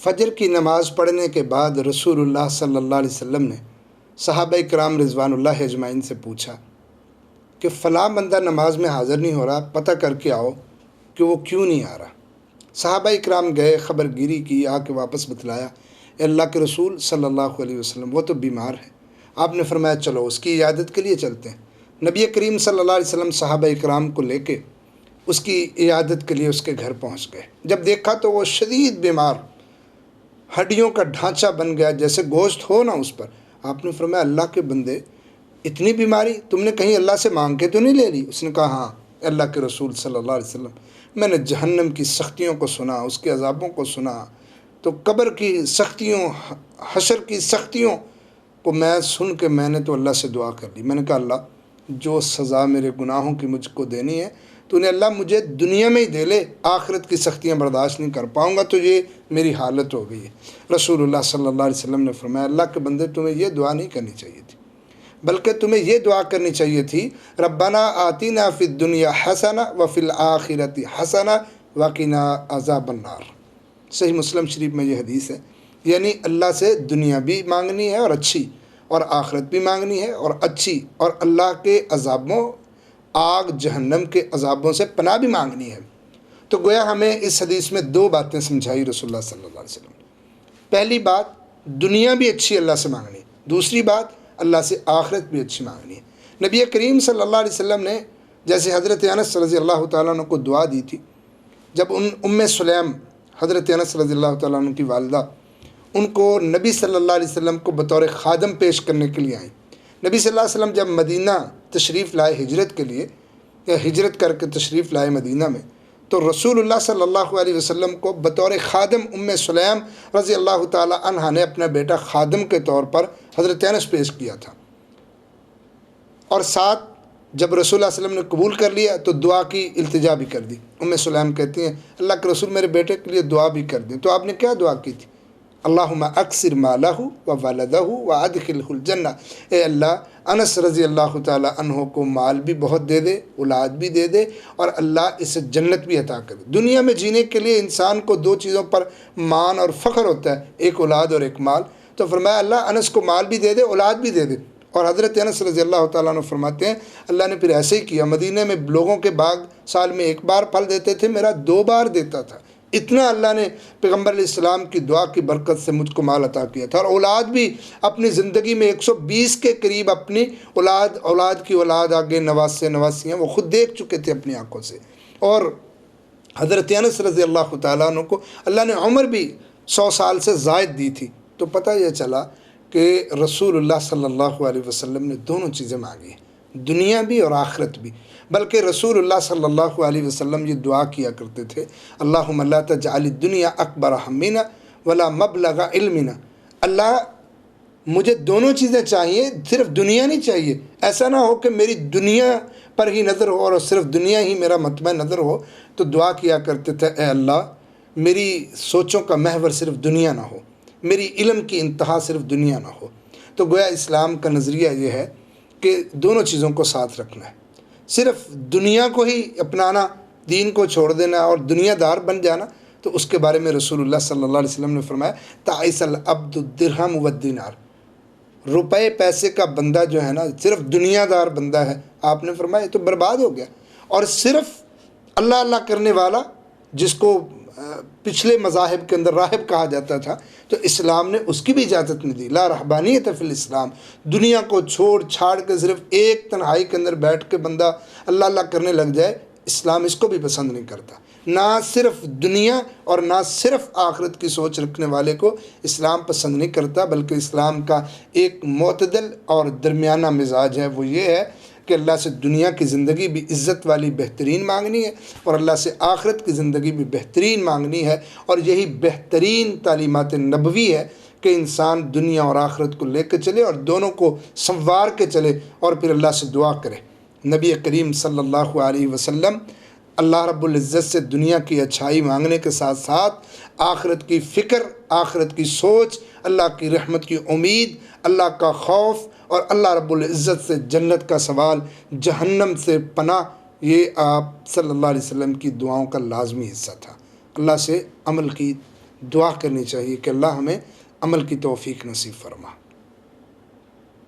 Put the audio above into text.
فجر کی نماز پڑھنے کے بعد رسول اللہ صلی اللہ علیہ وسلم نے صحابہ کرام رضوان اللہ اجمعین سے پوچھا کہ فلاں بندہ نماز میں حاضر نہیں ہو رہا، پتہ کر کے آؤ کہ وہ کیوں نہیں آ رہا۔ صحابہ کرام گئے، خبر گیری کی، آ کے واپس بتلایا، اے اللہ کے رسول صلی اللہ علیہ وسلم وہ تو بیمار ہے۔ آپ نے فرمایا چلو اس کی عیادت کے لیے چلتے ہیں۔ نبی کریم صلی اللہ علیہ وسلم صحابہ کرام کو لے کے اس کی عیادت کے لیے اس کے گھر پہنچ گئے۔ جب دیکھا تو وہ شدید بیمار، ہڈیوں کا ڈھانچہ بن گیا، جیسے گوشت ہو نا اس پر۔ آپ نے فرمایا اللہ کے بندے، اتنی بیماری تم نے کہیں اللہ سے مانگ کے تو نہیں لے لی؟ اس نے کہا ہاں اللہ کے رسول صلی اللہ علیہ وسلم، میں نے جہنم کی سختیوں کو سنا، اس کے عذابوں کو سنا، تو قبر کی سختیوں، حشر کی سختیوں کو میں سن کے میں نے تو اللہ سے دعا کر لی۔ میں نے کہا اللہ جو سزا میرے گناہوں کی مجھ کو دینی ہے تو نے اللہ مجھے دنیا میں ہی دے لے، آخرت کی سختیاں برداشت نہیں کر پاؤں گا، تو یہ میری حالت ہو گئی ہے۔ رسول اللہ صلی اللہ علیہ وسلم نے فرمایا اللہ کے بندے تمہیں یہ دعا نہیں کرنی چاہیے تھی، بلکہ تمہیں یہ دعا کرنی چاہیے تھی ربنا آتینا فی الدنیا حسنہ وفی الآخرۃ حسنہ وقنا عذاب النار۔ صحیح مسلم شریف میں یہ حدیث ہے، یعنی اللہ سے دنیا بھی مانگنی ہے اور اچھی، اور آخرت بھی مانگنی ہے اور اچھی، اور اللہ کے عذابوں، آگ جہنم کے عذابوں سے پناہ بھی مانگنی ہے۔ تو گویا ہمیں اس حدیث میں دو باتیں سمجھائی رسول اللہ صلی اللہ علیہ وسلم نے۔ پہلی بات دنیا بھی اچھی اللہ سے مانگنی ہے، دوسری بات اللہ سے آخرت بھی اچھی مانگنی ہے۔ نبی کریم صلی اللہ علیہ وسلم نے جیسے حضرت انس رضی اللہ تعالیٰ عنہ کو دعا دی تھی، جب ام سلیم حضرت انس رضی اللہ تعالیٰ عنہ کی والدہ ان کو نبی صلی اللہ علیہ وسلم کو بطور خادم پیش کرنے کے لیے آئیں، نبی صلی اللہ علیہ وسلم جب مدینہ تشریف لائے ہجرت کے لیے، یا ہجرت کر کے تشریف لائے مدینہ میں، تو رسول اللہ صلی اللہ علیہ وسلم کو بطور خادم ام سلیم رضی اللہ تعالی عنہ نے اپنا بیٹا خادم کے طور پر حضرت انس پیش کیا تھا، اور ساتھ جب رسول اللہ علیہ وسلم نے قبول کر لیا تو دعا کی التجا بھی کر دی۔ ام سلیم کہتی ہیں اللہ کے رسول میرے بیٹے کے لیے دعا بھی کر دیں۔ تو آپ نے کیا دعا کی تھی؟ اللہم اکثر مالہ و ولدہ و ادخلہ الجنہ، اے اللہ انس رضی اللہ تعالی عنہ کو مال بھی بہت دے دے، اولاد بھی دے دے، اور اللہ اسے جنت بھی عطا کر دے۔ دنیا میں جینے کے لیے انسان کو دو چیزوں پر مان اور فخر ہوتا ہے، ایک اولاد اور ایک مال۔ تو فرمایا اللہ انس کو مال بھی دے دے، اولاد بھی دے دے۔ اور حضرت انس رضی اللہ تعالیٰ عنہ فرماتے ہیں اللہ نے پھر ایسے ہی کیا، مدینہ میں لوگوں کے باغ سال میں ایک بار پھل دیتے تھے، میرا 2 بار دیتا تھا۔ اتنا اللہ نے پیغمبر علیہ السلام کی دعا کی برکت سے مجھ کو مال عطا کیا تھا، اور اولاد بھی اپنی زندگی میں 120 کے قریب اپنی اولاد کی اولاد آگے نواسے نواسیاں وہ خود دیکھ چکے تھے اپنی آنکھوں سے۔ اور حضرت انس رضی اللہ تعالیٰ عنہ کو اللہ نے عمر بھی 100 سال سے زائد دی تھی۔ تو پتہ یہ چلا کہ رسول اللہ صلی اللہ علیہ وسلم نے دونوں چیزیں مانگی ہیں، دنیا بھی اور آخرت بھی۔ بلکہ رسول اللہ صلی اللہ علیہ وسلم یہ دعا کیا کرتے تھے اللہم لا تجعل الدنیا اکبر ہمنا ولا مبلغ علمنا، اللہ مجھے دونوں چیزیں چاہیے، صرف دنیا نہیں چاہیے۔ ایسا نہ ہو کہ میری دنیا پر ہی نظر ہو اور صرف دنیا ہی میرا مطمع نظر ہو۔ تو دعا کیا کرتے تھے اے اللہ میری سوچوں کا محور صرف دنیا نہ ہو، میری علم کی انتہا صرف دنیا نہ ہو۔ تو گویا اسلام کا نظریہ یہ ہے کہ دونوں چیزوں کو ساتھ رکھنا ہے، صرف دنیا کو ہی اپنانا، دین کو چھوڑ دینا اور دنیا دار بن جانا، تو اس کے بارے میں رسول اللہ صلی اللہ علیہ وسلم نے فرمایا تعیس العبد الدرہم والدینار، روپے پیسے کا بندہ جو ہے نا صرف دنیا دار بندہ ہے، آپ نے فرمایا یہ تو برباد ہو گیا۔ اور صرف اللہ اللہ کرنے والا، جس کو پچھلے مذاہب کے اندر راہب کہا جاتا تھا، تو اسلام نے اس کی بھی اجازت نہیں دی، لا رہبانیت فی الاسلام، دنیا کو چھوڑ چھاڑ کے صرف ایک تنہائی کے اندر بیٹھ کے بندہ اللہ اللہ کرنے لگ جائے، اسلام اس کو بھی پسند نہیں کرتا۔ نہ صرف دنیا اور نہ صرف آخرت کی سوچ رکھنے والے کو اسلام پسند نہیں کرتا، بلکہ اسلام کا ایک معتدل اور درمیانہ مزاج ہے، وہ یہ ہے کہ اللہ سے دنیا کی زندگی بھی عزت والی بہترین مانگنی ہے، اور اللہ سے آخرت کی زندگی بھی بہترین مانگنی ہے۔ اور یہی بہترین تعلیمات نبوی ہے کہ انسان دنیا اور آخرت کو لے کے چلے اور دونوں کو سنوار کے چلے، اور پھر اللہ سے دعا کرے۔ نبی کریم صلی اللہ علیہ وسلم اللہ رب العزت سے دنیا کی اچھائی مانگنے کے ساتھ ساتھ آخرت کی فکر، آخرت کی سوچ، اللہ کی رحمت کی امید، اللہ کا خوف، اور اللہ رب العزت سے جنت کا سوال، جہنم سے پناہ، یہ آپ صلی اللہ علیہ وسلم کی دعاؤں کا لازمی حصہ تھا۔ اللہ سے عمل کی دعا کرنی چاہیے کہ اللہ ہمیں عمل کی توفیق نصیب فرما۔